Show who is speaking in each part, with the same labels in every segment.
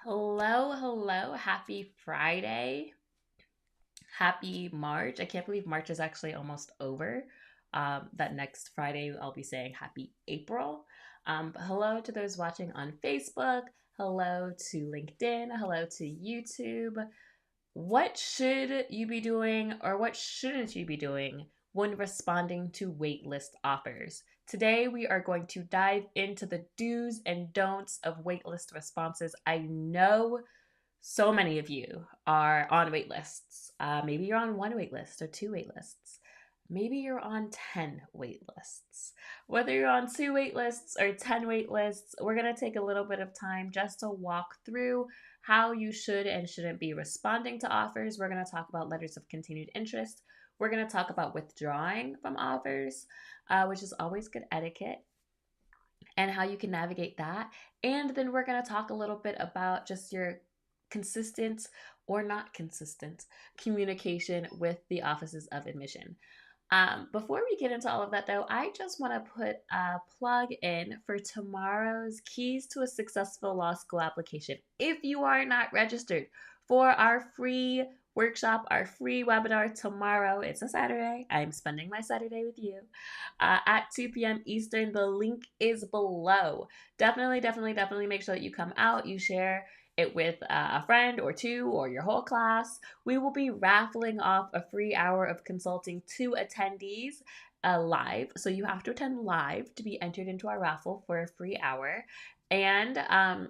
Speaker 1: Hello, hello. Happy Friday. Happy March. I can't believe March is actually almost over. That next Friday, I'll be saying happy April. But hello to those watching on Facebook. Hello to LinkedIn. Hello to YouTube. What should you be doing or what shouldn't you be doing when responding to waitlist offers? Today, we are going to dive into the do's and don'ts of waitlist responses. I know so many of you are on wait lists. Maybe you're on one wait list or two wait lists. Maybe you're on 10 wait lists. Whether you're on two wait lists or 10 wait lists, we're going to take a little bit of time just to walk through how you should and shouldn't be responding to offers. We're going to talk about letters of continued interest. We're going to talk about withdrawing from offers, which is always good etiquette, and how you can navigate that. And then we're going to talk a little bit about just your consistent or not consistent communication with the offices of admission. Before we get into all of that, though, I just want to put a plug in for tomorrow's Keys to a Successful Law School application. If you are not registered for our free workshop, our free webinar tomorrow, it's a Saturday. I'm spending my Saturday with you at 2 p.m. Eastern. The link is below. Definitely make sure that you come out, you share it with a friend or two or your whole class. We will be raffling off a free hour of consulting to attendees live. So you have to attend live to be entered into our raffle for a free hour. And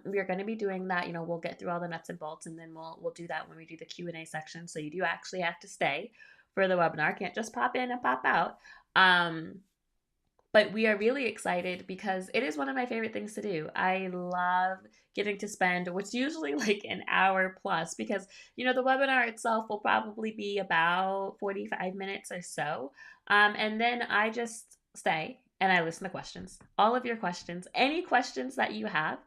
Speaker 1: we are going to be doing that. We'll get through all the nuts and bolts, and then we'll do that when we do the Q&A section. So you do actually have to stay for the webinar. Can't just pop in and pop out. But we are really excited because it is one of my favorite things to do. I love getting to spend what's usually like an hour plus, because the webinar itself will probably be about 45 minutes or so. And then I just stay and I listen to questions, all of your questions, any questions that you have.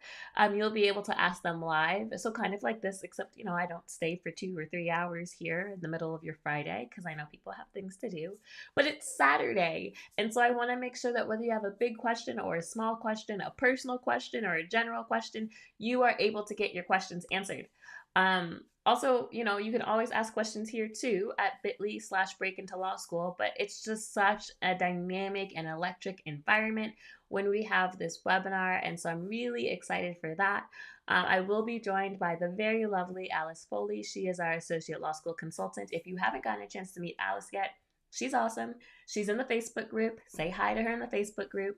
Speaker 1: You'll be able to ask them live. So kind of like this, except I don't stay for 2 or 3 hours here in the middle of your Friday because I know people have things to do. But it's Saturday, and so I want to make sure that whether you have a big question or a small question, a personal question or a general question, you are able to get your questions answered. Also, you can always ask questions here too at bit.ly/break into law school, but it's just such a dynamic and electric environment when we have this webinar. And so I'm really excited for that. I will be joined by the very lovely Alice Foley. She is our associate law school consultant. If you haven't gotten a chance to meet Alice yet, she's awesome. She's in the Facebook group. Say hi to her in the Facebook group.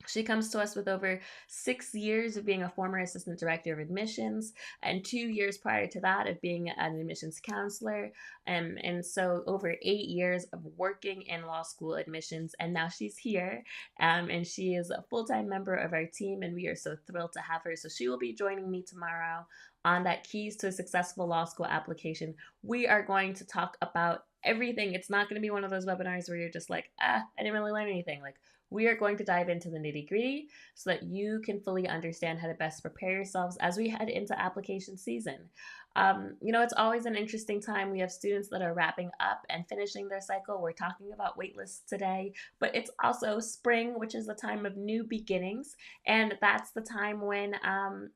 Speaker 1: She comes to us with over 6 years of being a former assistant director of admissions and 2 years prior to that of being an admissions counselor. And so over 8 years of working in law school admissions. And now she's here, and she is a full-time member of our team, and we are so thrilled to have her. So she will be joining me tomorrow on that Keys to a Successful Law School application. We are going to talk about everything. It's not going to be one of those webinars where you're just like, I didn't really learn anything. Like, we are going to dive into the nitty gritty so that you can fully understand how to best prepare yourselves as we head into application season. It's always an interesting time. We have students that are wrapping up and finishing their cycle. We're talking about waitlists today, but it's also spring, which is the time of new beginnings. And that's the time when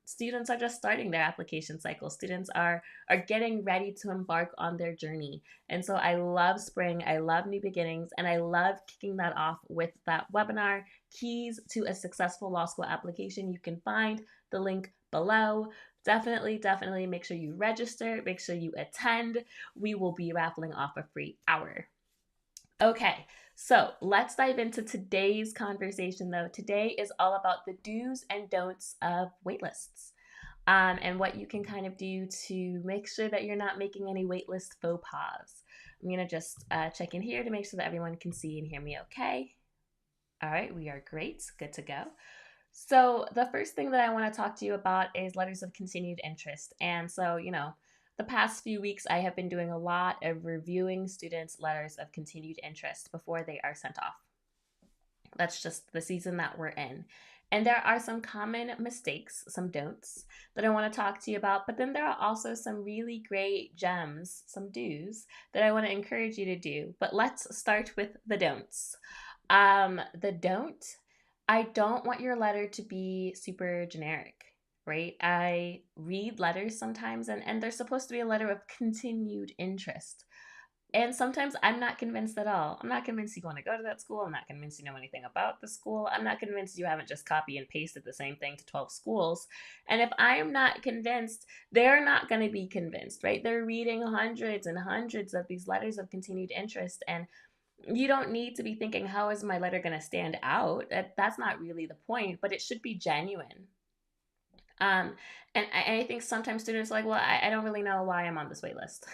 Speaker 1: students are just starting their application cycle. Students are getting ready to embark on their journey. And so I love spring, I love new beginnings, and I love kicking that off with that webinar, Keys to a Successful Law School Application. You can find the link below. Definitely make sure you register, make sure you attend. We will be raffling off a free hour. Okay, so let's dive into today's conversation, though. Today is all about the do's and don'ts of waitlists. And what you can kind of do to make sure that you're not making any waitlist faux pas. I'm going to just check in here to make sure that everyone can see and hear me okay. All right, we are great. Good to go. So the first thing that I want to talk to you about is letters of continued interest. And so, the past few weeks, I have been doing a lot of reviewing students' letters of continued interest before they are sent off. That's just the season that we're in. And there are some common mistakes, some don'ts that I want to talk to you about. But then there are also some really great gems, some do's that I want to encourage you to do. But let's start with the don'ts. The don't, I don't want your letter to be super generic. right? I read letters sometimes, and they're supposed to be a letter of continued interest. And sometimes I'm not convinced at all. I'm not convinced you want to go to that school. I'm not convinced you know anything about the school. I'm not convinced you haven't just copy and pasted the same thing to 12 schools. And if I'm not convinced, they're not going to be convinced, right? They're reading hundreds and hundreds of these letters of continued interest. And you don't need to be thinking, how is my letter going to stand out? That's not really the point, but it should be genuine. Um, and I think sometimes students are like, well, I don't really know why I'm on this wait list.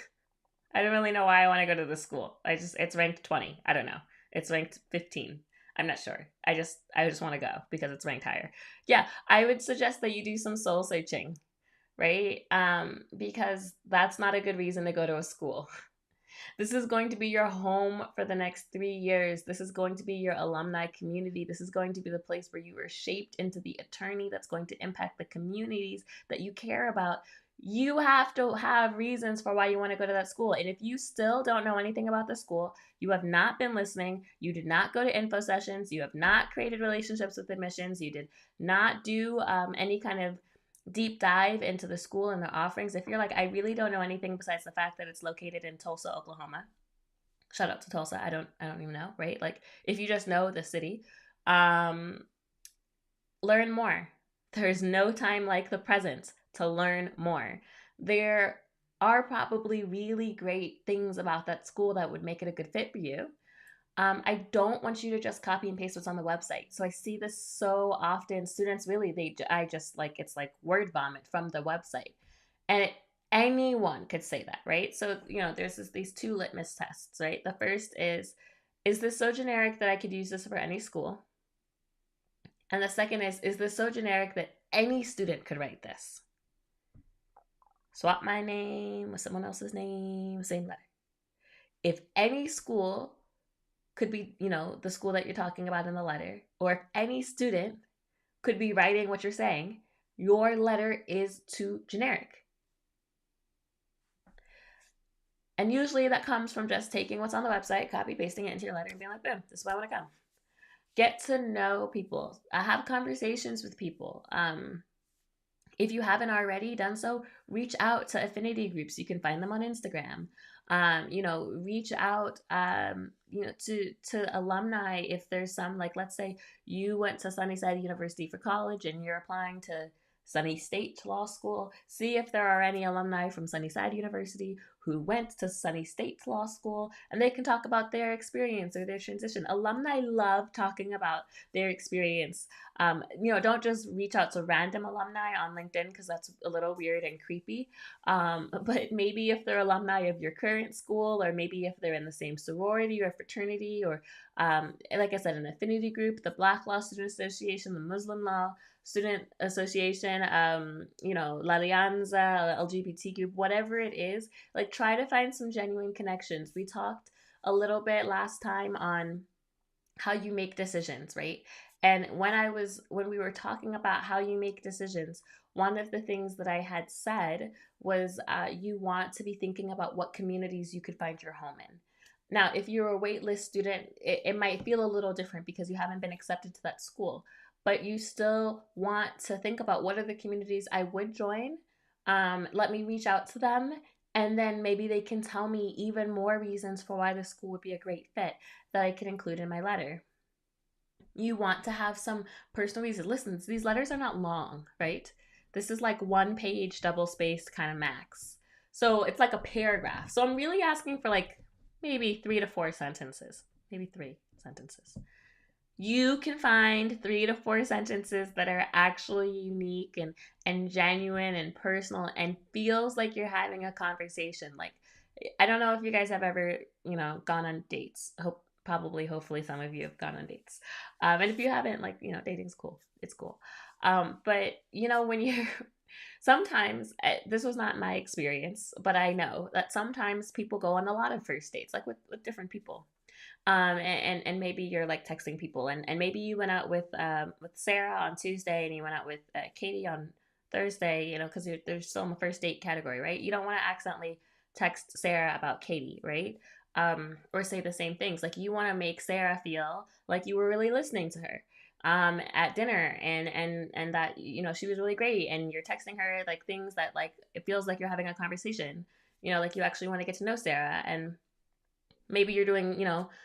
Speaker 1: I don't really know why I want to go to this school. It's ranked 20. I don't know. It's ranked 15. I'm not sure. I just want to go because it's ranked higher. Yeah, I would suggest that you do some soul searching, right? Because that's not a good reason to go to a school. This is going to be your home for the next 3 years. This is going to be your alumni community. This is going to be the place where you were shaped into the attorney that's going to impact the communities that you care about. You have to have reasons for why you want to go to that school. And if you still don't know anything about the school, you have not been listening, you did not go to info sessions, you have not created relationships with admissions, you did not do any kind of deep dive into the school and the offerings. If you're like, I really don't know anything besides the fact that it's located in Tulsa, Oklahoma. Shout out to Tulsa. I don't even know, right? Like if you just know the city, um, learn more. There's no time like the present to learn more. There are probably really great things about that school that would make it a good fit for you. I don't want you to just copy and paste what's on the website. So I see this so often. Students really, I just like, it's like word vomit from the website. And anyone could say that, right? So, there's these two litmus tests, right? The first is this so generic that I could use this for any school? And the second is this so generic that any student could write this? Swap my name with someone else's name, same letter. If any school could be, the school that you're talking about in the letter, or if any student could be writing what you're saying, your letter is too generic. And usually that comes from just taking what's on the website, copy pasting it into your letter, and being like, boom, this is why I want to come. Get to know people. Have conversations with people. If you haven't already done so, reach out to affinity groups. You can find them on Instagram. Reach out, to alumni if there's some, like, let's say you went to Sunnyside University for college and you're applying to Sunny State Law School. See if there are any alumni from Sunnyside University who went to Sunny State Law School, and they can talk about their experience or their transition. Alumni love talking about their experience. Don't just reach out to random alumni on LinkedIn because that's a little weird and creepy. But maybe if they're alumni of your current school, or maybe if they're in the same sorority or fraternity, or like I said, an affinity group, the Black Law Student Association, the Muslim Law Student Association, La Alianza, LGBT group, whatever it is, like try to find some genuine connections. We talked a little bit last time on how you make decisions, right? And when we were talking about how you make decisions, one of the things that I had said was you want to be thinking about what communities you could find your home in. Now, if you're a waitlist student, it might feel a little different because you haven't been accepted to that school, but you still want to think about what are the communities I would join. Let me reach out to them, and then maybe they can tell me even more reasons for why the school would be a great fit that I could include in my letter. You want to have some personal reasons. Listen, these letters are not long, right? This is like 1 page, double spaced kind of max. So it's like a paragraph. So I'm really asking for like maybe 3 to 4 sentences, maybe 3 sentences. You can find 3 to 4 sentences that are actually unique and genuine and personal and feels like you're having a conversation. Like, I don't know if you guys have ever, gone on dates. Hopefully some of you have gone on dates. And if you haven't, like, dating's cool. It's cool. But when you're, sometimes, this was not my experience, but I know that sometimes people go on a lot of first dates, like with different people. And maybe you're like texting people, and maybe you went out with Sarah on Tuesday, and you went out with Katie on Thursday, because there's still in the first date category, right? You don't want to accidentally text Sarah about Katie, right? Or say the same things. Like, you want to make Sarah feel like you were really listening to her. at dinner, and that, she was really great, and you're texting her like things that, like, it feels like you're having a conversation, like you actually want to get to know Sarah. And maybe you're doing,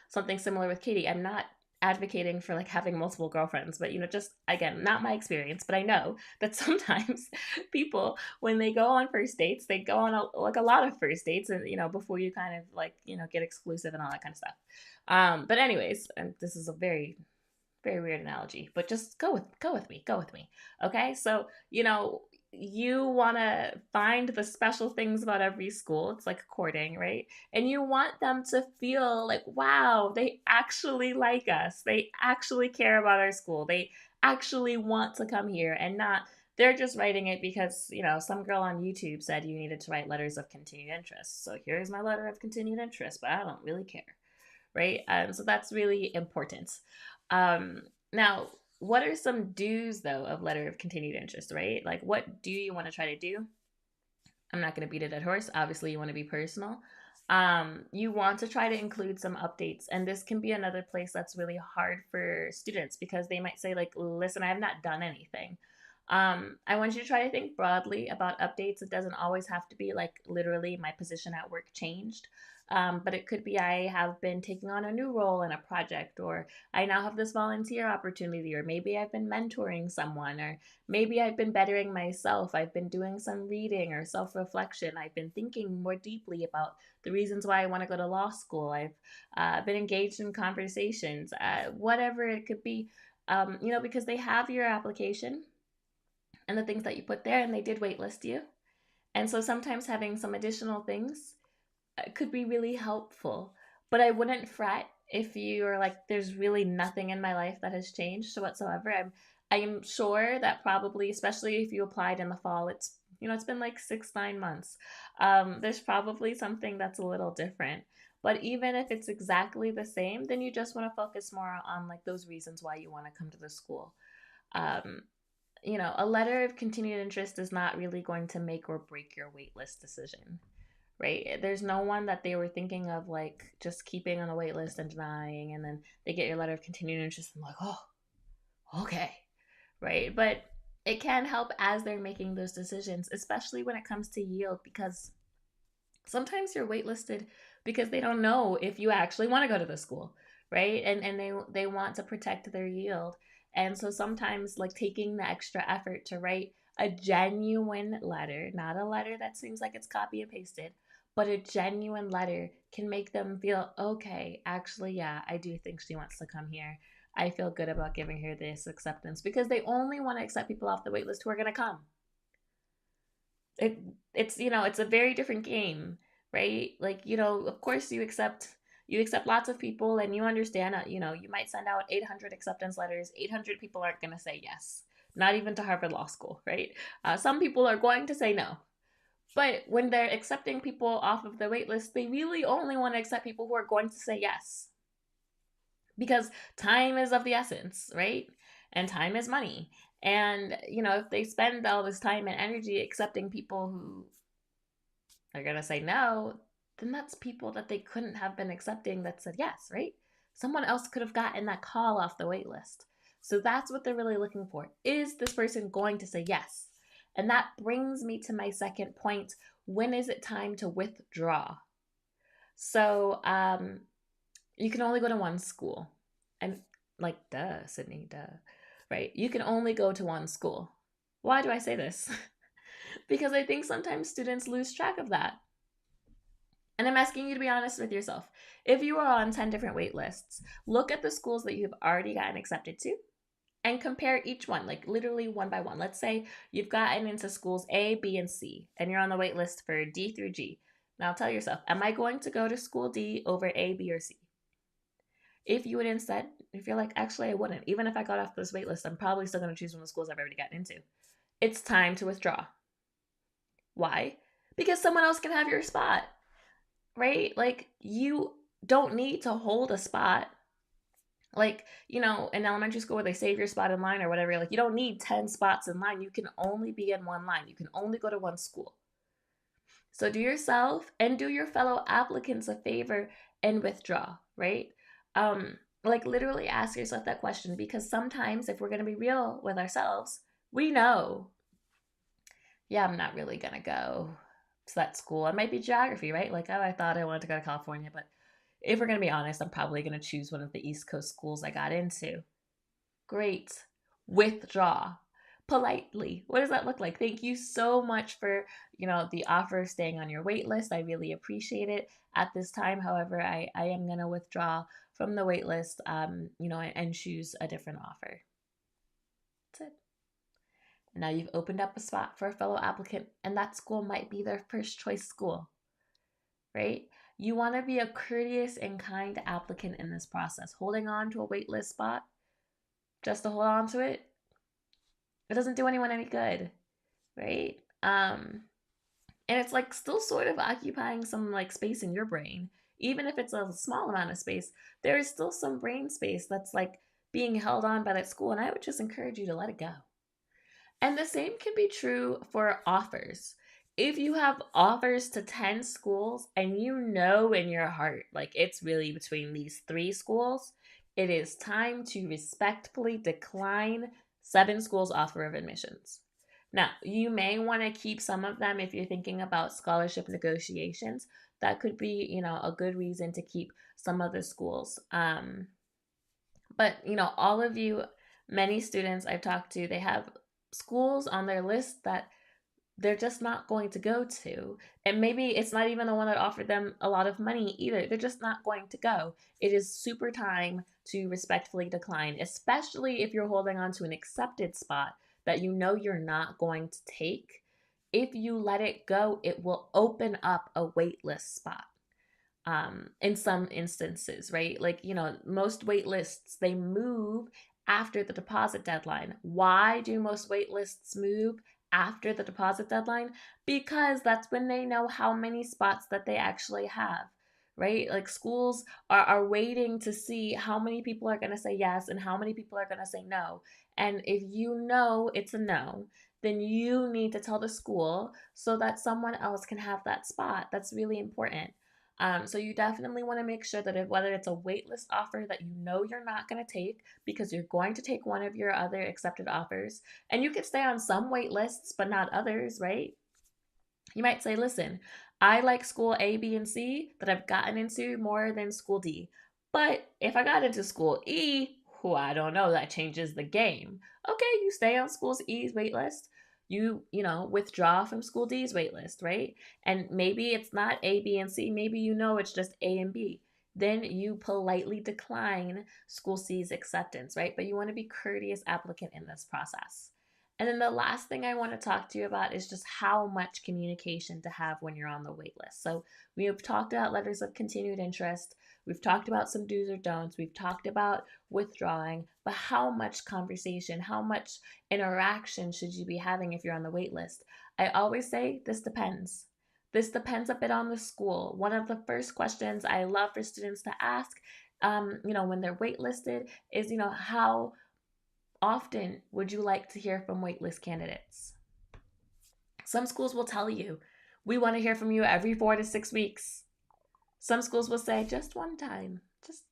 Speaker 1: something similar with Katie. I'm not advocating for like having multiple girlfriends, but just again, not my experience, but I know that sometimes people, when they go on first dates, they go on like a lot of first dates, and before you kind of like, get exclusive and all that kind of stuff. But anyways, and this is a very, very weird analogy, but just go with me. Okay, so you want to find the special things about every school. It's like courting, right? And you want them to feel like, wow, they actually like us, they actually care about our school, they actually want to come here, and not they're just writing it because some girl on YouTube said you needed to write letters of continued interest, so here's my letter of continued interest, but I don't really care, right? So that's really important. Now, what are some do's though of letter of continued interest, right? Like, what do you want to try to do? I'm not going to beat it at horse. Obviously, you want to be personal. You want to try to include some updates, and this can be another place that's really hard for students because they might say like, "Listen, I have not done anything." I want you to try to think broadly about updates. It doesn't always have to be like literally my position at work changed. But it could be I have been taking on a new role in a project, or I now have this volunteer opportunity, or maybe I've been mentoring someone, or maybe I've been bettering myself. I've been doing some reading or self reflection. I've been thinking more deeply about the reasons why I want to go to law school. I've been engaged in conversations, whatever it could be, because they have your application and the things that you put there, and they did waitlist you. And so sometimes having some additional things could be really helpful. But I wouldn't fret if you're like, there's really nothing in my life that has changed whatsoever. I'm sure that probably, especially if you applied in the fall, it's been like 6-9 months. There's probably something that's a little different. But even if it's exactly the same, then you just want to focus more on like those reasons why you want to come to the school. Um, a letter of continued interest is not really going to make or break your waitlist decision, right? There's no one that they were thinking of like just keeping on a wait list and denying, and then they get your letter of continued interest and like, oh, okay, right? But it can help as they're making those decisions, especially when it comes to yield, because sometimes you're waitlisted because they don't know if you actually want to go to the school, right? And they want to protect their yield. And so sometimes like taking the extra effort to write a genuine letter, not a letter that seems like it's copy and pasted, but a genuine letter can make them feel, okay, actually, yeah, I do think she wants to come here. I feel good about giving her this acceptance, because they only want to accept people off the wait list who are going to come. it it's a very different game, right? Like, of course you accept lots of people, and you understand that, you might send out 800 acceptance letters. 800 people aren't going to say yes, not even to Harvard Law School, right? Some people are going to say no. But when they're accepting people off of the wait list, they really only want to accept people who are going to say yes, because time is of the essence, right? And time is money. And, if they spend all this time and energy accepting people who are going to say no, then that's people that they couldn't have been accepting that said yes, right? Someone else could have gotten that call off the wait list. So that's what they're really looking for. Is this person going to say yes? And that brings me to my second point. When is it time to withdraw? So, you can only go to one school. And like, duh, Sydney, duh, right? You can only go to one school. Why do I say this? Because I think sometimes students lose track of that. And I'm asking you to be honest with yourself. If you are on 10 different wait lists, look at the schools that you've already gotten accepted to and compare each one, like literally one by one. Let's say you've gotten into schools A, B, and C, and you're on the wait list for D through G. Now tell yourself, am I going to go to school D over A, B, or C? If you would instead, if you're like, actually, I wouldn't, even if I got off this wait list, I'm probably still going to choose one of the schools I've already gotten into. It's time to withdraw. Why? Because someone else can have your spot, right? Like, you don't need to hold a spot. Like, in elementary school where they save your spot in line or whatever, like, you don't need 10 spots in line. You can only be in one line. You can only go to one school. So do yourself and do your fellow applicants a favor and withdraw, right? Like, literally ask yourself that question, because sometimes, if we're going to be real with ourselves, we know, yeah, I'm not really going to go to that school. It might be geography, right? Like, oh, I thought I wanted to go to California, but if we're going to be honest, I'm probably going to choose one of the East Coast schools I got into. Great. Withdraw politely. What does that look like? Thank you so much for, the offer of staying on your wait list. I really appreciate it at this time. However, I am going to withdraw from the wait list, and choose a different offer. That's it. Now you've opened up a spot for a fellow applicant, and that school might be their first choice school, right? You want to be a courteous and kind applicant in this process. Holding on to a waitlist spot just to hold on to it doesn't do anyone any good, right? And it's like still sort of occupying some like space in your brain. Even if it's a small amount of space, there is still some brain space that's like being held on by that school. And I would just encourage you to let it go. And the same can be true for offers. If you have offers to 10 schools and you know in your heart, like it's really between these three schools, it is time to respectfully decline 7 schools' offer of admissions. Now, you may want to keep some of them if you're thinking about scholarship negotiations. That could be, a good reason to keep some of the schools. But, all of you, many students I've talked to, they have schools on their list that they're just not going to go to. And maybe it's not even the one that offered them a lot of money either. They're just not going to go. It is super time to respectfully decline, especially if you're holding on to an accepted spot that you know you're not going to take. If you let it go, it will open up a waitlist spot. In some instances, right? Like, most wait lists, they move after the deposit deadline. Why do most wait lists move after the deposit deadline? Because that's when they know how many spots that they actually have, right? Like, schools are waiting to see how many people are going to say yes and how many people are going to say no. And if you know it's a no, then you need to tell the school so that someone else can have that spot. That's really important. So you definitely want to make sure that whether it's a waitlist offer that you know you're not going to take because you're going to take one of your other accepted offers, and you can stay on some wait lists but not others, right? You might say, listen, I like school A, B, and C that I've gotten into more than school D. But if I got into school E, I don't know, that changes the game. Okay, you stay on school E's waitlist. You withdraw from school D's waitlist, right? And maybe it's not A, B, and C. Maybe it's just A and B. Then you politely decline school C's acceptance, right? But you want to be courteous applicant in this process. And then the last thing I want to talk to you about is just how much communication to have when you're on the wait list. So we have talked about letters of continued interest. We've talked about some do's or don'ts. We've talked about withdrawing, but how much conversation, how much interaction should you be having if you're on the wait list? I always say this depends. This depends a bit on the school. One of the first questions I love for students to ask, when they're waitlisted is, how often would you like to hear from waitlist candidates? Some schools will tell you, we want to hear from you every 4 to 6 weeks. Some schools will say, just one time, just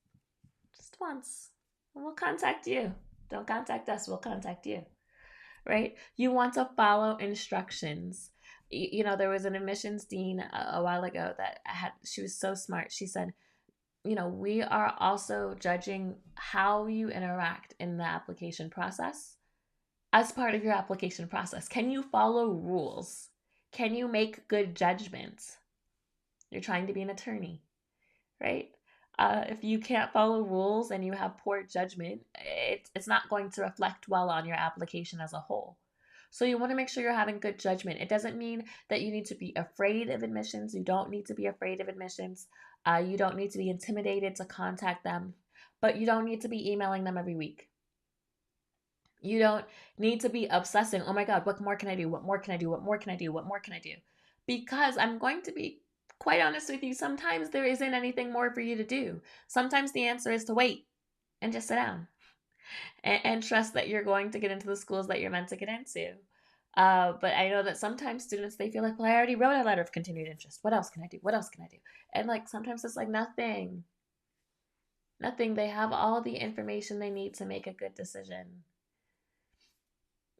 Speaker 1: once, and we'll contact you. Don't contact us, we'll contact you, right? You want to follow instructions. There was an admissions dean a while ago she was so smart. She said, we are also judging how you interact in the application process as part of your application process. Can you follow rules? Can you make good judgments? You're trying to be an attorney, right? If you can't follow rules and you have poor judgment, it's not going to reflect well on your application as a whole. So you want to make sure you're having good judgment. It doesn't mean that you need to be afraid of admissions. You don't need to be afraid of admissions. You don't need to be intimidated to contact them, but you don't need to be emailing them every week. You don't need to be obsessing. Oh my God, what more can I do? What more can I do? What more can I do? What more can I do? Because I'm going to be quite honest with you, sometimes there isn't anything more for you to do. Sometimes the answer is to wait and just sit down and trust that you're going to get into the schools that you're meant to get into. But I know that sometimes students, they feel like, well, I already wrote a letter of continued interest. What else can I do? What else can I do? And like sometimes it's like nothing. Nothing. They have all the information they need to make a good decision.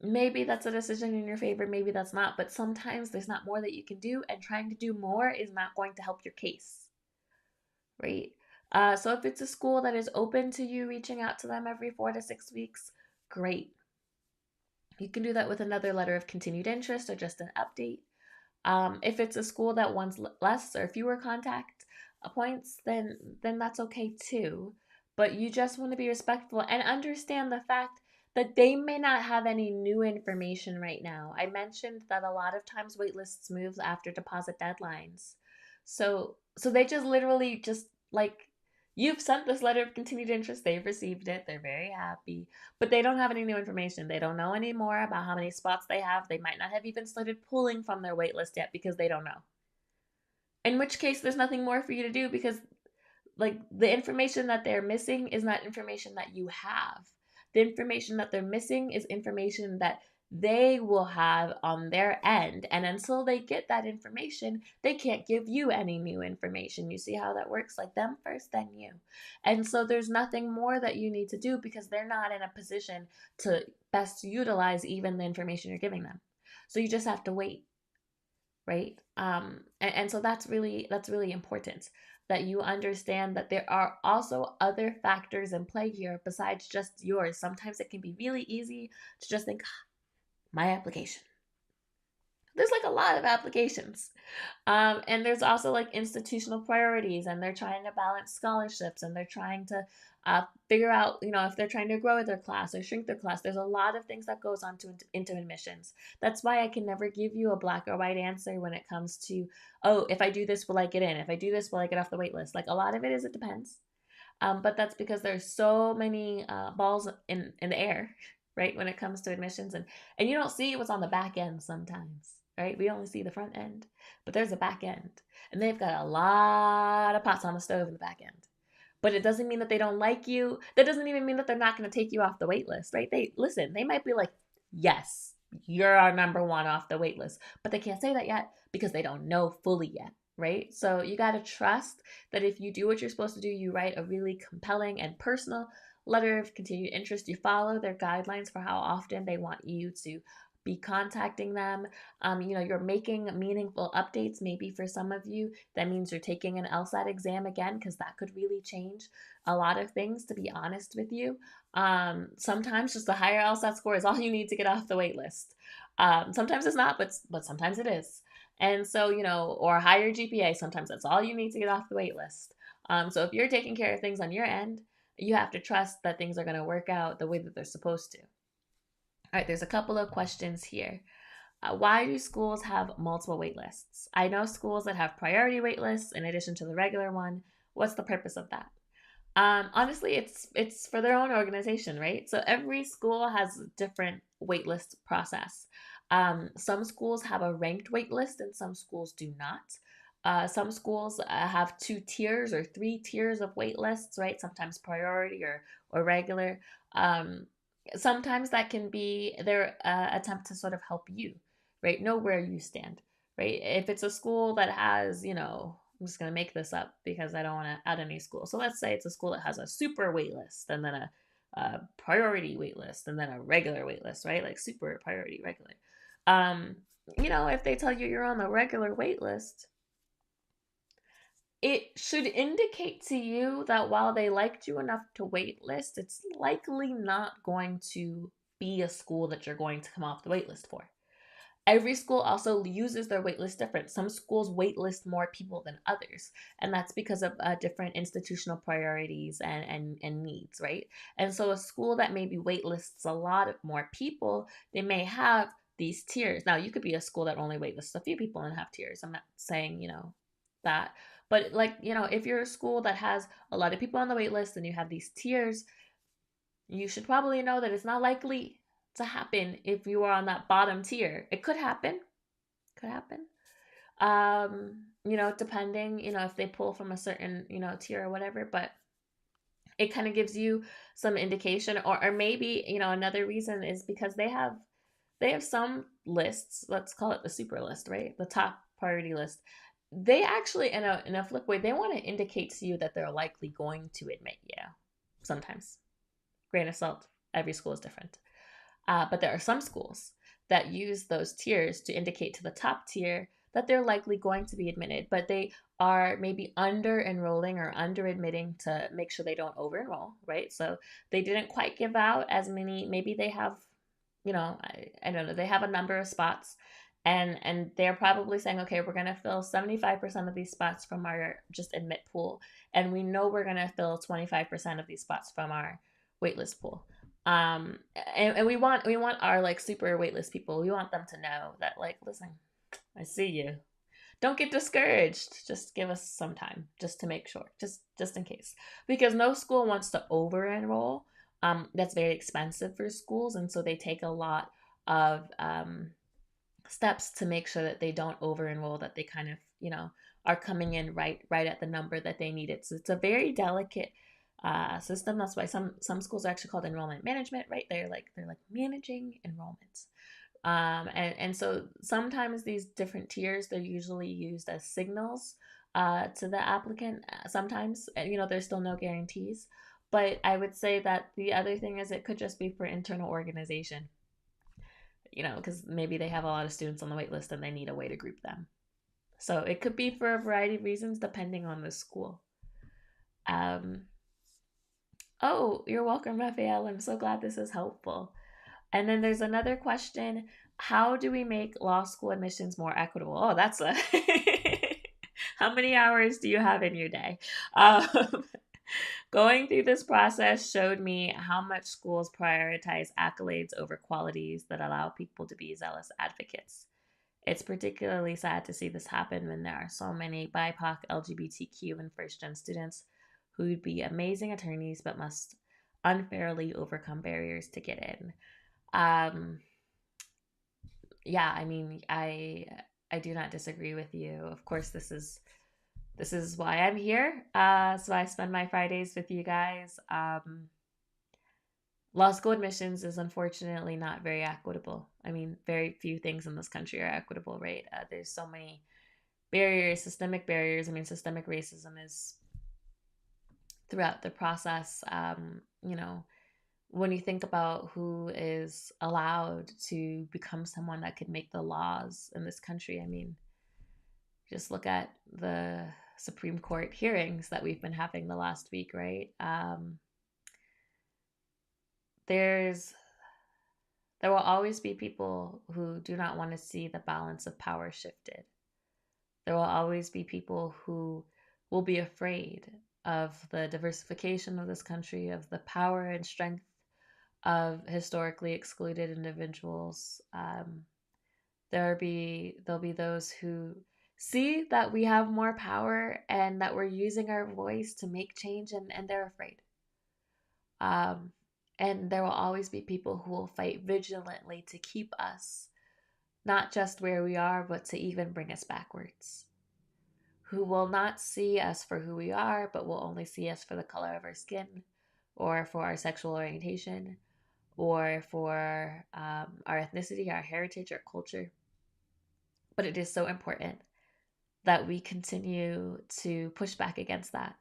Speaker 1: Maybe that's a decision in your favor, maybe that's not, but sometimes there's not more that you can do, and trying to do more is not going to help your case, right? So if it's a school that is open to you reaching out to them every 4 to 6 weeks, great. You can do that with another letter of continued interest or just an update. If it's a school that wants less or fewer contact points, then that's okay too. But you just want to be respectful and understand the fact that they may not have any new information right now. I mentioned that a lot of times waitlists move after deposit deadlines. So they just literally just like, you've sent this letter of continued interest, they've received it, they're very happy, but they don't have any new information. They don't know any more about how many spots they have. They might not have even started pulling from their wait list yet because they don't know. In which case, there's nothing more for you to do, because like the information that they're missing is not information that you have. The information that they're missing is information that they will have on their end. And until they get that information, they can't give you any new information. You see how that works? Like them first, then you. And so there's nothing more that you need to do because they're not in a position to best utilize even the information you're giving them. So you just have to wait, right? And so that's really important, that you understand that there are also other factors in play here besides just yours. Sometimes it can be really easy to just think, my application. There's like a lot of applications. And there's also like institutional priorities, and they're trying to balance scholarships, and they're trying to figure out, if they're trying to grow their class or shrink their class. There's a lot of things that goes on into admissions. That's why I can never give you a black or white answer when it comes to, oh, if I do this, will I get in? If I do this, will I get off the wait list? Like a lot of it is, it depends. But that's because there's so many balls in the air, right, when it comes to admissions. And you don't see what's on the back end sometimes, right? We only see the front end, but there's a back end. And they've got a lot of pots on the stove in the back end. But it doesn't mean that they don't like you. That doesn't even mean that they're not going to take you off the wait list, right? They might be like, yes, you're our number one off the wait list. But they can't say that yet because they don't know fully yet, right? So you got to trust that if you do what you're supposed to do, you write a really compelling and personal letter of continued interest. You follow their guidelines for how often they want you to be contacting them. You're making meaningful updates. Maybe for some of you, that means you're taking an LSAT exam again, because that could really change a lot of things, to be honest with you. Sometimes just a higher LSAT score is all you need to get off the wait list. Sometimes it's not, but sometimes it is. And so, or a higher GPA, sometimes that's all you need to get off the wait list. So if you're taking care of things on your end, you have to trust that things are going to work out the way that they're supposed to. All right, there's a couple of questions here. Why do schools have multiple wait lists? I know schools that have priority wait lists in addition to the regular one. What's the purpose of that? Honestly, it's for their own organization, right? So every school has a different waitlist process. Some schools have a ranked waitlist and some schools do not. Some schools have 2 tiers or 3 tiers of wait lists, right? Sometimes priority or regular. Sometimes that can be their attempt to sort of help you, right? Know where you stand, right? If it's a school that has, I'm just going to make this up because I don't want to add any school. So let's say it's a school that has a super wait list and then a priority wait list and then a regular wait list, right? Like super, priority, regular. If they tell you you're on the regular wait list, it should indicate to you that while they liked you enough to wait list, it's likely not going to be a school that you're going to come off the wait list for. Every school also uses their waitlist different. Some schools waitlist more people than others, and that's because of different institutional priorities and needs, right? And so a school that maybe waitlists a lot of more people, they may have these tiers. Now, you could be a school that only waitlists a few people and have tiers. I'm not saying, that. But if you're a school that has a lot of people on the wait list and you have these tiers, you should probably know that it's not likely to happen if you are on that bottom tier. It could happen. Could happen. Depending, if they pull from a certain, tier or whatever, but it kind of gives you some indication. Or maybe, another reason is because they have some lists, let's call it the super list, right? The top priority list. they actually, in a flip way, they want to indicate to you that they're likely going to admit you. Sometimes, grain of salt. Every school is different. But there are some schools that use those tiers to indicate to the top tier that they're likely going to be admitted, but they are maybe under enrolling or under admitting to make sure they don't over enroll, right? So they didn't quite give out as many, maybe they have, I don't know, they have a number of spots, and they're probably saying, okay, we're going to fill 75% of these spots from our just admit pool, and we know we're going to fill 25% of these spots from our waitlist pool. And we want our like super waitlist people, we want them to know that, like, listen, I see you, don't get discouraged, just give us some time just to make sure, just in case, because no school wants to over enroll. That's very expensive for schools, and so they take a lot of steps to make sure that they don't over enroll, that they kind of, are coming in right at the number that they need it. So it's a very delicate system. That's why some schools are actually called enrollment management, right? They're like managing enrollments. And so sometimes these different tiers, they're usually used as signals to the applicant. Sometimes, there's still no guarantees. But I would say that the other thing is it could just be for internal organization, because maybe they have a lot of students on the wait list and they need a way to group them. So it could be for a variety of reasons depending on the school. Um, oh, you're welcome, Raphael. I'm so glad this is helpful. And then there's another question. How do we make law school admissions more equitable? Oh, that's a. How many hours do you have in your day? Um, Going through this process showed me how much schools prioritize accolades over qualities that allow people to be zealous advocates. It's particularly sad to see this happen when there are so many BIPOC, LGBTQ, and first gen students who would be amazing attorneys but must unfairly overcome barriers to get in. Um, yeah, I mean, I do not disagree with you. Of course, this is why I'm here. So I spend my Fridays with you guys. Law school admissions is unfortunately not very equitable. I mean, very few things in this country are equitable, right? There's so many barriers, systemic barriers. I mean, systemic racism is throughout the process. When you think about who is allowed to become someone that could make the laws in this country, I mean, just look at the Supreme Court hearings that we've been having the last week, right? There's There will always be people who do not want to see the balance of power shifted. There will always be people who will be afraid of the diversification of this country, of the power and strength of historically excluded individuals. There'll be those who see that we have more power and that we're using our voice to make change, and they're afraid. Um, and there will always be people who will fight vigilantly to keep us not just where we are, but to even bring us backwards. Who will not see us for who we are, but will only see us for the color of our skin, or for our sexual orientation, or for our ethnicity, our heritage, our culture. But it is so important that we continue to push back against that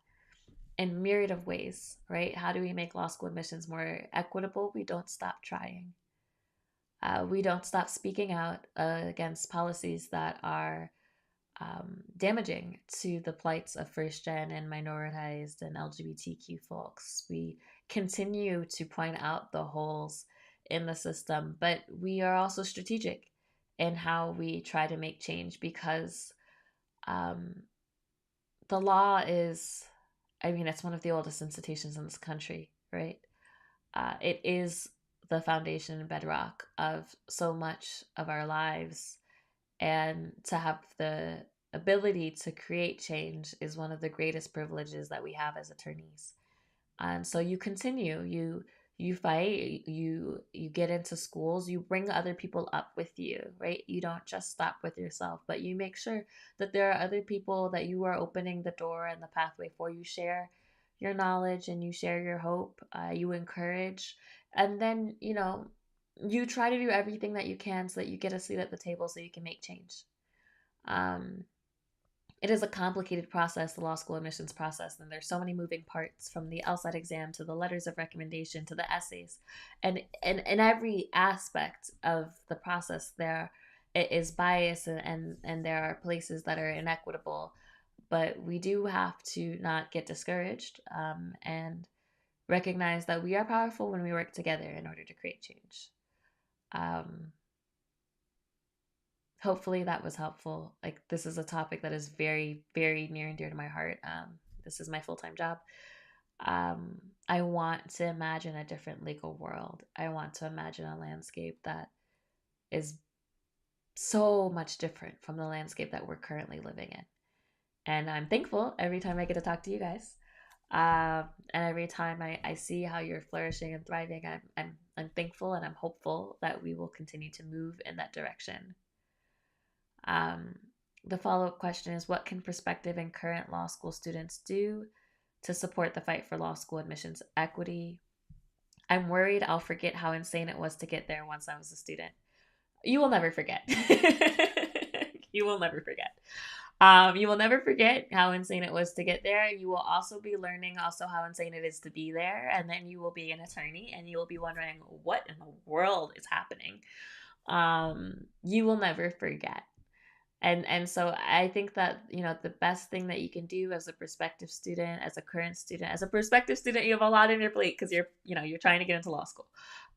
Speaker 1: in myriad of ways, right? How do we make law school admissions more equitable? We don't stop trying. We don't stop speaking out against policies that are damaging to the plights of first gen and minoritized and LGBTQ folks. We continue to point out the holes in the system, but we are also strategic in how we try to make change, because um, the law is, I mean, it's one of the oldest institutions in this country, right? It is the foundation and bedrock of so much of our lives. And to have the ability to create change is one of the greatest privileges that we have as attorneys. And so you continue, you fight, you get into schools, you bring other people up with you, right? You don't just stop with yourself, but you make sure that there are other people that you are opening the door and the pathway for. You share your knowledge and you share your hope, you encourage, and then you try to do everything that you can so that you get a seat at the table so you can make change. um It is a complicated process, the law school admissions process, and there's so many moving parts from the LSAT exam to the letters of recommendation to the essays. And in every aspect of the process, there it is bias, and there are places that are inequitable. But we do have to not get discouraged, and recognize that we are powerful when we work together in order to create change. Um, Hopefully that was helpful. Like, this is a topic that is very, very near and dear to my heart. This is my full-time job. I want to imagine a different legal world. I want to imagine a landscape that is so much different from the landscape that we're currently living in. And I'm thankful every time I get to talk to you guys. And every time I see how you're flourishing and thriving, I'm thankful, and I'm hopeful that we will continue to move in that direction. Um, the follow-up question is, what can prospective and current law school students do to support the fight for law school admissions equity? I'm worried I'll forget how insane it was to get there once I was a student. You will never forget. You will never forget. You will never forget how insane it was to get there. You will also be learning also how insane it is to be there. And then you will be an attorney and you will be wondering what in the world is happening. You will never forget. And so I think that, the best thing that you can do as a prospective student, as a current student, as a prospective student, you have a lot on your plate because you're trying to get into law school.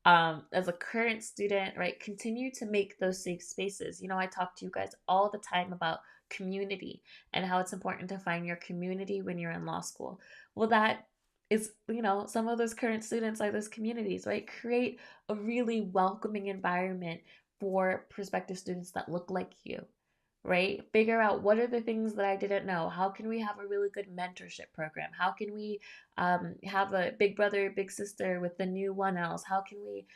Speaker 1: As a current student, right, continue to make those safe spaces. I talk to you guys all the time about community and how it's important to find your community when you're in law school. Well, that is, some of those current students are those communities, right? Create a really welcoming environment for prospective students that look like you, right? Figure out what are the things that I didn't know. How can we have a really good mentorship program? How can we have a big brother, big sister with the new 1Ls? How can we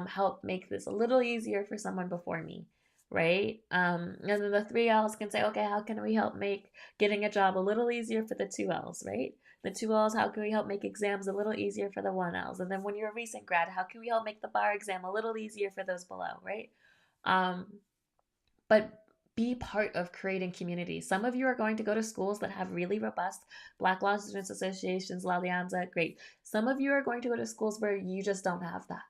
Speaker 1: help make this a little easier for someone before me, right? And then the 3Ls can say, okay, how can we help make getting a job a little easier for the 2Ls, right? The 2Ls, how can we help make exams a little easier for the 1Ls? And then when you're a recent grad, how can we help make the bar exam a little easier for those below, right? Um, but be part of creating community. Some of you are going to go to schools that have really robust Black Law Students Associations, La Alianza, great. Some of you are going to go to schools where you just don't have that.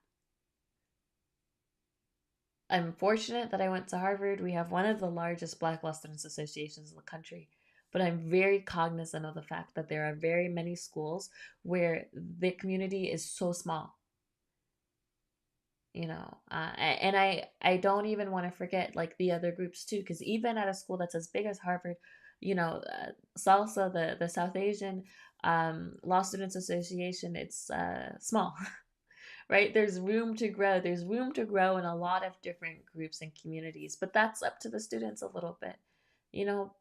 Speaker 1: I'm fortunate that I went to Harvard. We have one of the largest Black Law Students Associations in the country. But I'm very cognizant of the fact that there are very many schools where the community is so small. And I don't even want to forget like the other groups too, because even at a school that's as big as Harvard, SALSA, the South Asian Law Students Association, it's small. Right? There's room to grow. There's room to grow in a lot of different groups and communities, but that's up to the students a little bit.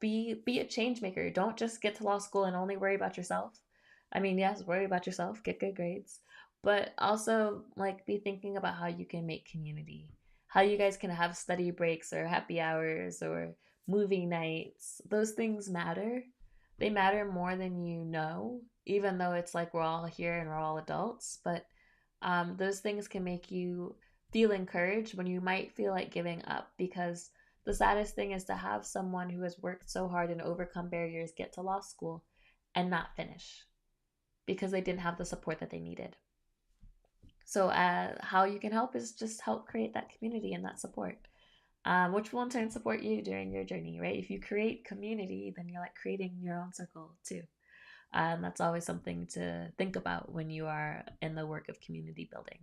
Speaker 1: Be a change maker. Don't just get to law school and only worry about yourself. I mean, yes, worry about yourself, get good grades, but also like be thinking about how you can make community, how you guys can have study breaks or happy hours or movie nights. Those things matter. They matter more than you know, even though it's like we're all here and we're all adults, but those things can make you feel encouraged when you might feel like giving up, because the saddest thing is to have someone who has worked so hard and overcome barriers get to law school and not finish because they didn't have the support that they needed. So how you can help is just help create that community and that support, which will in turn support you during your journey, right? If you create community, then you're like creating your own circle too. That's always something to think about when you are in the work of community building.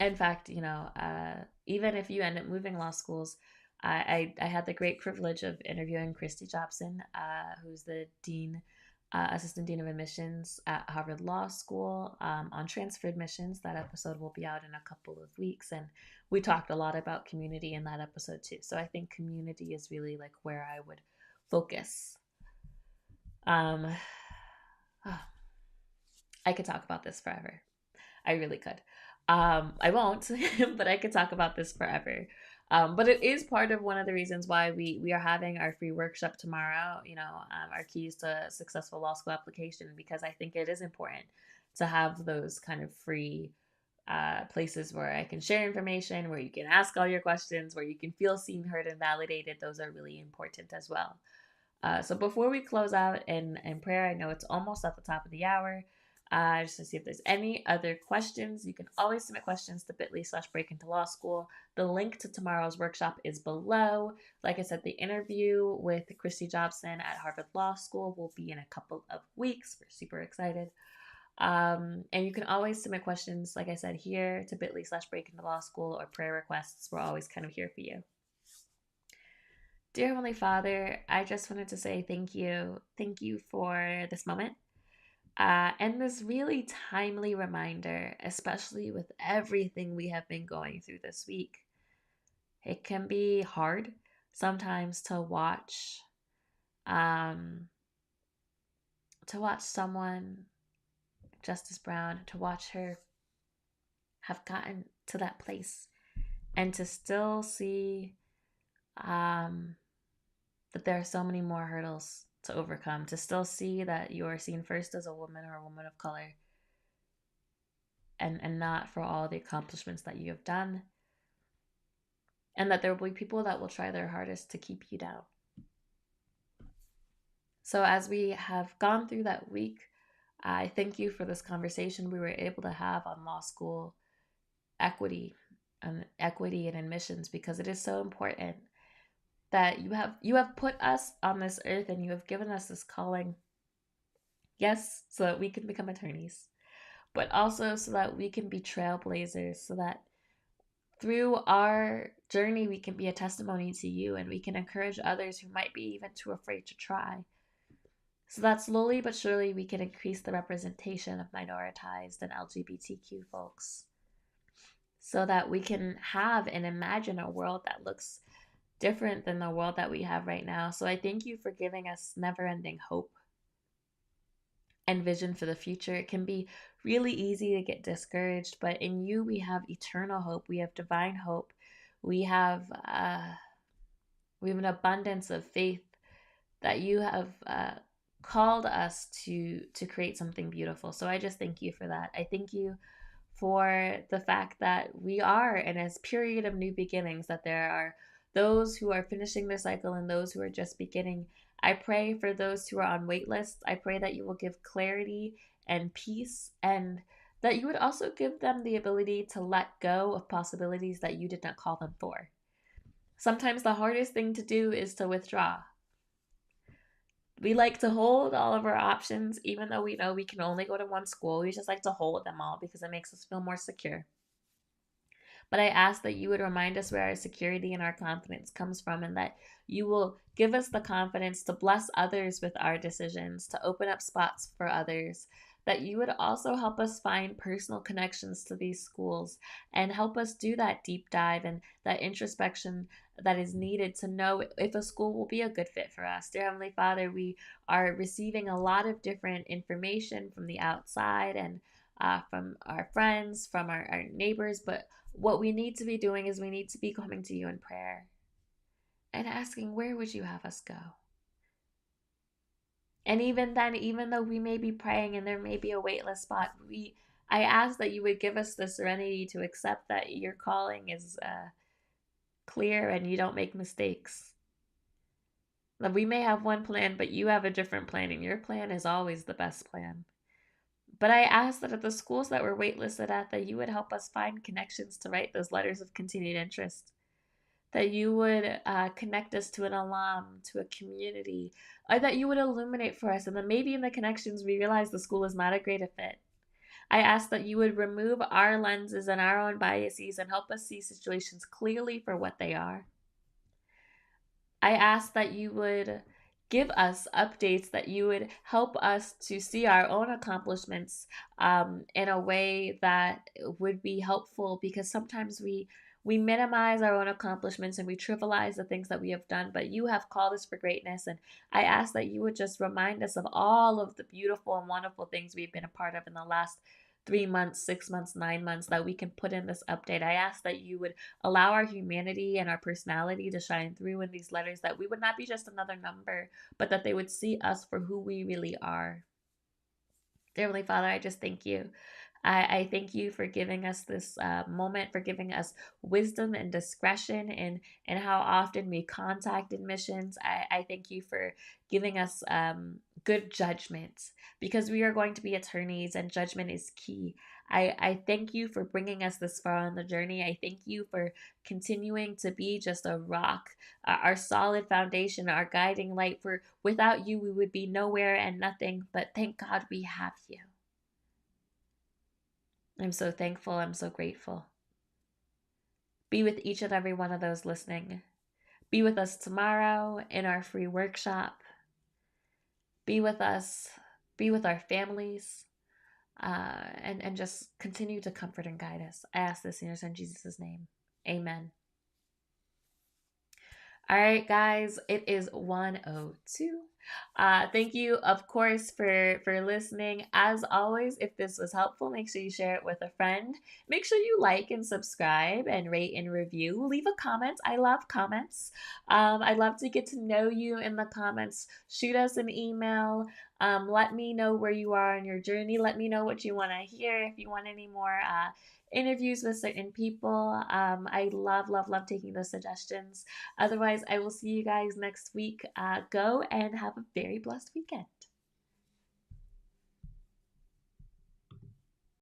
Speaker 1: In fact, even if you end up moving law schools, I had the great privilege of interviewing Christy Jobson, who's the assistant dean of admissions at Harvard Law School, on transfer admissions. That episode will be out in a couple of weeks, and we talked a lot about community in that episode too. So I think community is really like where I would focus. I could talk about this forever. I really could. I won't, but I could talk about this forever. But it is part of one of the reasons why we are having our free workshop tomorrow, our keys to successful law school application, because I think it is important to have those kind of free places where I can share information, where you can ask all your questions, where you can feel seen, heard, and validated. Those are really important as well. So before we close out in prayer, I know it's almost at the top of the hour. Just to see if there's any other questions. You can always submit questions to bit.ly/break into law school. The link to tomorrow's workshop is below. Like I said, the interview with Christy Jobson at Harvard Law School will be in a couple of weeks. We're super excited. And you can always submit questions, like I said, here to bit.ly/break into law school, or prayer requests. We're always kind of here for you. Dear Heavenly Father, I just wanted to say thank you. Thank you for this moment. And this really timely reminder, especially with everything we have been going through this week. It can be hard sometimes to watch someone, Justice Brown, to watch her have gotten to that place, and to still see that there are so many more hurdles to overcome, to still see that you are seen first as a woman or a woman of color, and not for all the accomplishments that you have done, and that there will be people that will try their hardest to keep you down. So as we have gone through that week, I thank you for this conversation we were able to have on law school equity and admissions, because it is so important that you have put us on this earth, and you have given us this calling, yes, so that we can become attorneys, but also so that we can be trailblazers, so that through our journey we can be a testimony to you, and we can encourage others who might be even too afraid to try, so that slowly but surely we can increase the representation of minoritized and LGBTQ folks, so that we can have and imagine a world that looks different than the world that we have right now. So I thank you for giving us never-ending hope and vision for the future. It can be really easy to get discouraged, but in you we have eternal hope. We have divine hope. We have an abundance of faith that you have called us to create something beautiful. So I just thank you for that. I thank you for the fact that we are in a period of new beginnings, that there are those who are finishing their cycle and those who are just beginning. I pray for those who are on waitlists. I pray that you will give clarity and peace, and that you would also give them the ability to let go of possibilities that you did not call them for. Sometimes the hardest thing to do is to withdraw. We like to hold all of our options, even though we know we can only go to one school. We just like to hold them all because it makes us feel more secure. But I ask that you would remind us where our security and our confidence comes from, and that you will give us the confidence to bless others with our decisions, to open up spots for others, that you would also help us find personal connections to these schools and help us do that deep dive and that introspection that is needed to know if a school will be a good fit for us. Dear Heavenly Father, we are receiving a lot of different information from the outside and from our friends, from our neighbors, but what we need to be doing is we need to be coming to you in prayer and asking, where would you have us go? And even then, even though we may be praying and there may be a waitlist spot, I ask that you would give us the serenity to accept that your calling is clear and you don't make mistakes. That we may have one plan, but you have a different plan, and your plan is always the best plan. But I ask that at the schools that we're waitlisted at, that you would help us find connections to write those letters of continued interest. That you would connect us to an alum, to a community, or that you would illuminate for us, and that maybe in the connections we realize the school is not a great fit. I ask that you would remove our lenses and our own biases and help us see situations clearly for what they are. I ask that you would give us updates, that you would help us to see our own accomplishments in a way that would be helpful, because sometimes we minimize our own accomplishments and we trivialize the things that we have done, but you have called us for greatness. And I ask that you would just remind us of all of the beautiful and wonderful things we've been a part of in the last 3 months, 6 months, 9 months, that we can put in this update. I ask that you would allow our humanity and our personality to shine through in these letters, that we would not be just another number, but that they would see us for who we really are. Dear Heavenly Father, I just thank you. I thank you for giving us this moment, for giving us wisdom and discretion in how often we contact admissions. I thank you for giving us good judgment, because we are going to be attorneys and judgment is key. I thank you for bringing us this far on the journey. I thank you for continuing to be just a rock, our solid foundation, our guiding light. For without you, we would be nowhere and nothing, but thank God we have you. I'm so thankful. I'm so grateful. Be with each and every one of those listening. Be with us tomorrow in our free workshop. Be with us. Be with our families. And just continue to comfort and guide us. I ask this in your son Jesus' name. Amen. All right, guys, it is 1:02. Thank you, of course, for listening. As always, if this was helpful, make sure you share it with a friend. Make sure you like and subscribe and rate and review. Leave a comment. I love comments. I'd love to get to know you in the comments. Shoot us an email. Let me know where you are on your journey. Let me know what you want to hear. If you want any more interviews with certain people, I love taking those suggestions. Otherwise, I will see you guys next week. Go and have a very blessed weekend.